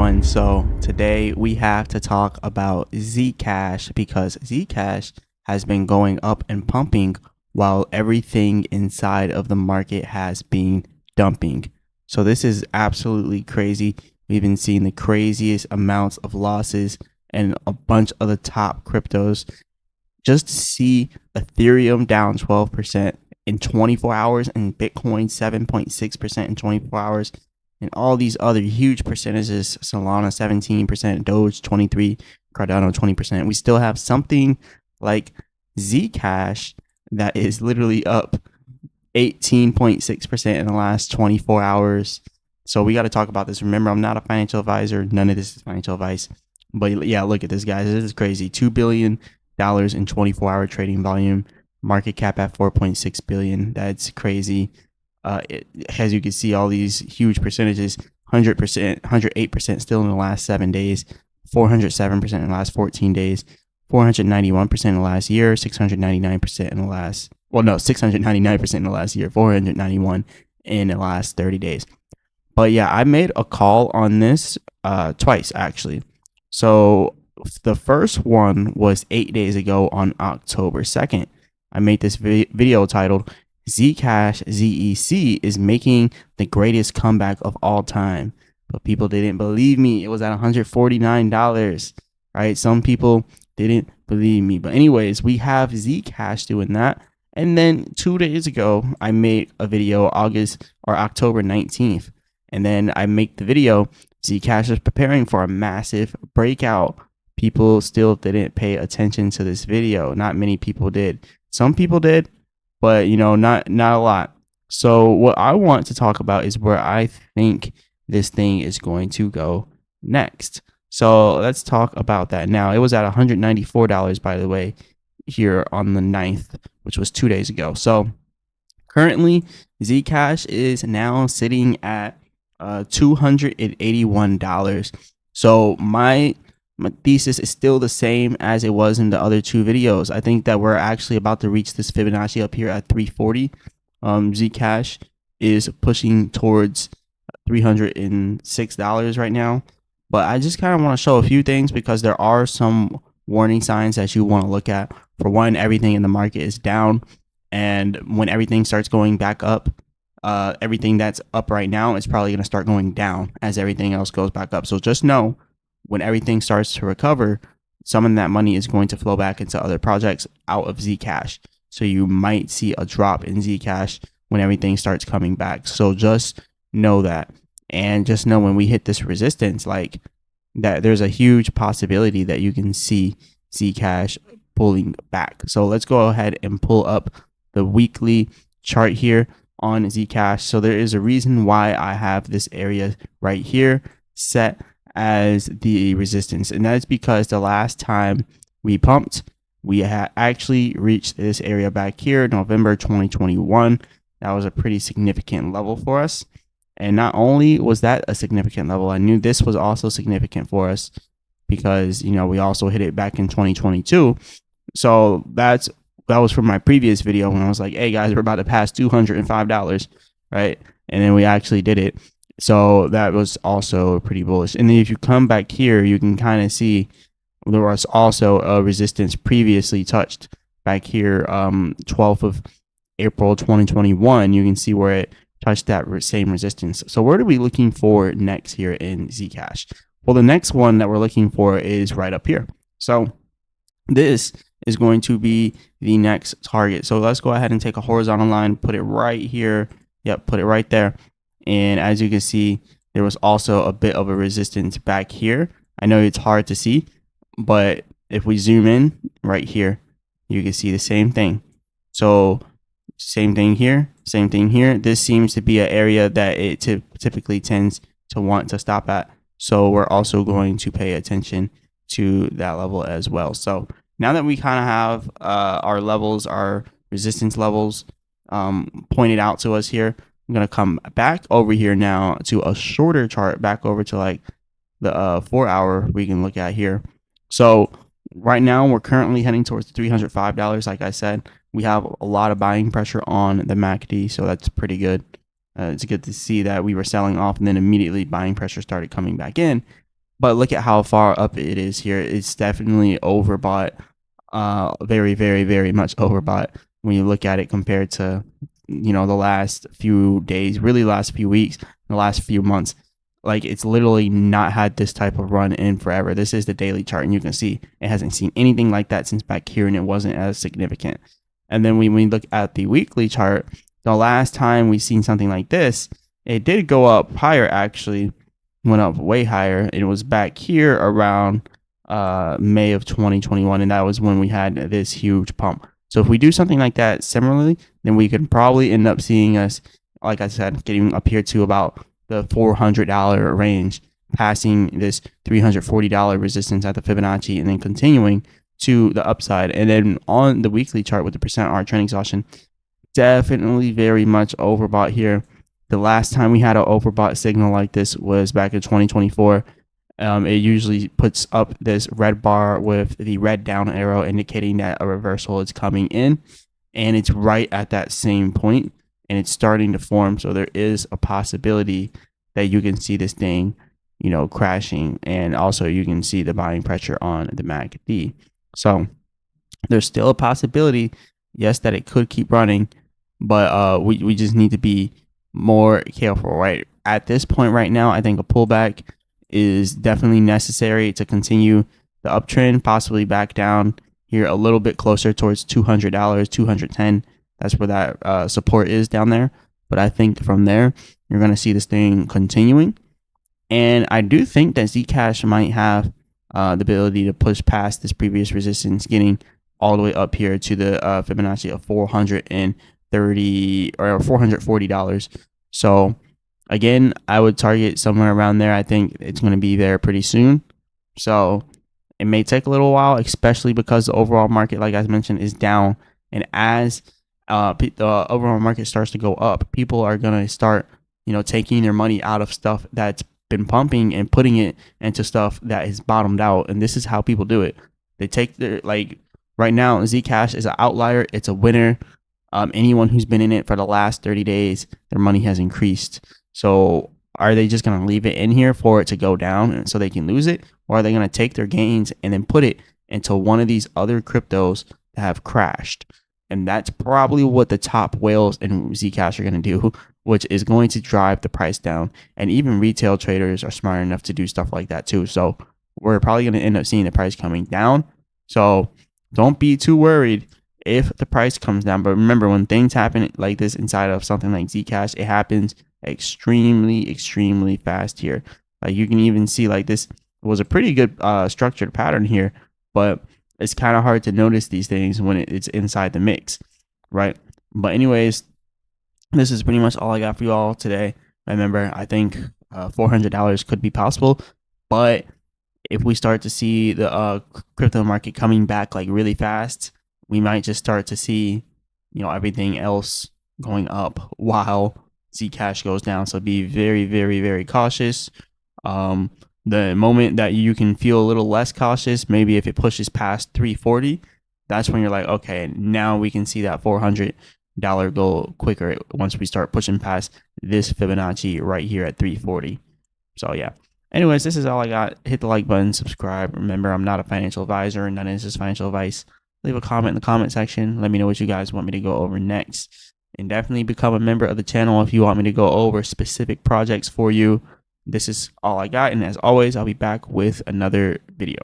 everyone. So today we have to talk about ZCASH because ZCASH has been going up and pumping while everything inside of the market has been dumping. So this is absolutely crazy. We've been seeing the craziest amounts of losses and a bunch of the top cryptos. Just to see Ethereum down 12% in 24 hours and Bitcoin 7.6% in 24 hours and all these other huge percentages, Solana 17%, Doge 23%, Cardano 20%. We still have something like ZCASH that is literally up 18.6% in the last 24 hours. So we got to talk about this. Remember, I'm not a financial advisor. None of this is financial advice. But yeah, look at this, guys. This is crazy. $2 billion in 24-hour trading volume. Market cap at 4.6 billion. That's crazy. As you can see, all these huge percentages, 100%, 108% still in the last 7 days, 407% in the last 14 days, 491% in the last year, 699% in the last, 699% in the last year, 491 in the last 30 days. But yeah, I made a call on this twice, actually. So the first one was 8 days ago on October 2nd. I made this video titled ZCASH ZEC is making the greatest comeback of all time. But people didn't believe me. It was at $149, right? Some people didn't believe me. But anyways, we have ZCASH doing that. And then 2 days ago, I made a video October 19th. And then I make the video, ZCASH is preparing for a massive breakout. People still didn't pay attention to this video. Not many people did. Some people did, but not a lot. So what I want to talk about is where I think this thing is going to go next. So let's talk about that now. It was at $194, by the way, here on the 9th, which was 2 days ago. So currently, ZCASH is now sitting at $281. So my thesis is still the same as it was in the other two videos. I think that we're actually about to reach this Fibonacci up here at 340. ZCASH is pushing towards $306 right now. But I just kind of want to show a few things because there are some warning signs that you want to look at. For one, everything in the market is down. And when everything starts going back up, everything that's up right now is probably going to start going down as everything else goes back up. So just know, when everything starts to recover, some of that money is going to flow back into other projects out of ZCASH. So you might see a drop in ZCASH when everything starts coming back. So just know that. And just know when we hit this resistance, like that, there's a huge possibility that you can see ZCASH pulling back. So let's go ahead and pull up the weekly chart here on ZCASH. So there is a reason why I have this area right here set as the resistance, and that's because the last time we pumped, we had actually reached this area back here, November 2021. That was a pretty significant level for us. And not only was that a significant level, I knew this was also significant for us because we also hit it back in 2022. So that was from my previous video when I was like, hey guys, we're about to pass $205, right? And then we actually did it. So that was also pretty bullish. And then if you come back here, you can kind of see there was also a resistance previously touched back here, 12th of April 2021. You can see where it touched that same resistance. So what are we looking for next here in ZCASH? Well, the next one that we're looking for is right up here. So this is going to be the next target. So let's go ahead and take a horizontal line, put it right here. Yep, put it right there. And as you can see, there was also a bit of a resistance back here. I know it's hard to see, but if we zoom in right here, you can see the same thing. So same thing here, same thing here. This seems to be an area that it typically tends to want to stop at. So we're also going to pay attention to that level as well. So now that we kind of have our levels, our resistance levels pointed out to us here, I'm going to come back over here now to a shorter chart, back over to like the 4 hour we can look at here. So right now we're currently heading towards $305. Like I said, we have a lot of buying pressure on the MACD, so that's pretty good. It's good to see that we were selling off and then immediately buying pressure started coming back in. but look at how far up it is here. It's definitely overbought, very, very, very much overbought when you look at it compared to, the last few days, really last few weeks, the last few months. Like, it's literally not had this type of run in forever. This is the daily chart, and you can see it hasn't seen anything like that since back here, and it wasn't as significant. And then when we look at the weekly chart, the last time we seen something like this, it did go up higher, actually went up way higher. It was back here around May of 2021, and that was when we had this huge pump. So if we do something like that similarly, then we could probably end up seeing us, like I said, getting up here to about the $400 range, passing this $340 resistance at the Fibonacci, and then continuing to the upside. And then on the weekly chart with the percent R trend exhaustion, definitely very much overbought here. The last time we had an overbought signal like this was back in 2024. It usually puts up this red bar with the red down arrow indicating that a reversal is coming in, and it's right at that same point, and it's starting to form. So there is a possibility that you can see this thing, crashing, and also you can see the buying pressure on the MACD. So there's still a possibility, yes, that it could keep running, but we just need to be more careful, right? At this point right now, I think a pullback is definitely necessary to continue the uptrend, possibly back down here a little bit closer towards $200, $210. That's where that support is down there. But I think from there, you're going to see this thing continuing. And I do think that ZCASH might have the ability to push past this previous resistance, getting all the way up here to the Fibonacci of $430 or $440. So again, I would target somewhere around there. I think it's going to be there pretty soon. So it may take a little while, especially because the overall market, like I mentioned, is down. And as the overall market starts to go up, people are going to start, taking their money out of stuff that's been pumping and putting it into stuff that is bottomed out. And this is how people do it. They take their, like right now, ZCASH is an outlier. It's a winner. Anyone who's been in it for the last 30 days, their money has increased. So are they just going to leave it in here for it to go down so they can lose it? Or are they going to take their gains and then put it into one of these other cryptos that have crashed? And that's probably what the top whales in ZCASH are going to do, which is going to drive the price down. And even retail traders are smart enough to do stuff like that too. So we're probably going to end up seeing the price coming down. So don't be too worried if the price comes down. But remember, when things happen like this inside of something like ZCASH, it happens extremely, extremely fast here. Like you can even see like this was a pretty good structured pattern here, but it's kind of hard to notice these things when it's inside the mix, right? But anyways, this is pretty much all I got for you all today. Remember, I think $400 could be possible, but if we start to see the crypto market coming back like really fast, we might just start to see, everything else going up while ZCASH goes down. So be very, very, very cautious. The moment that you can feel a little less cautious, maybe if it pushes past 340, that's when you're like, okay, now we can see that $400 goal quicker once we start pushing past this Fibonacci right here at 340. So yeah. Anyways, this is all I got. Hit the like button, subscribe. Remember, I'm not a financial advisor, and none of this is financial advice. Leave a comment in the comment section. Let me know what you guys want me to go over next. And definitely become a member of the channel if you want me to go over specific projects for you. This is all I got. And as always, I'll be back with another video.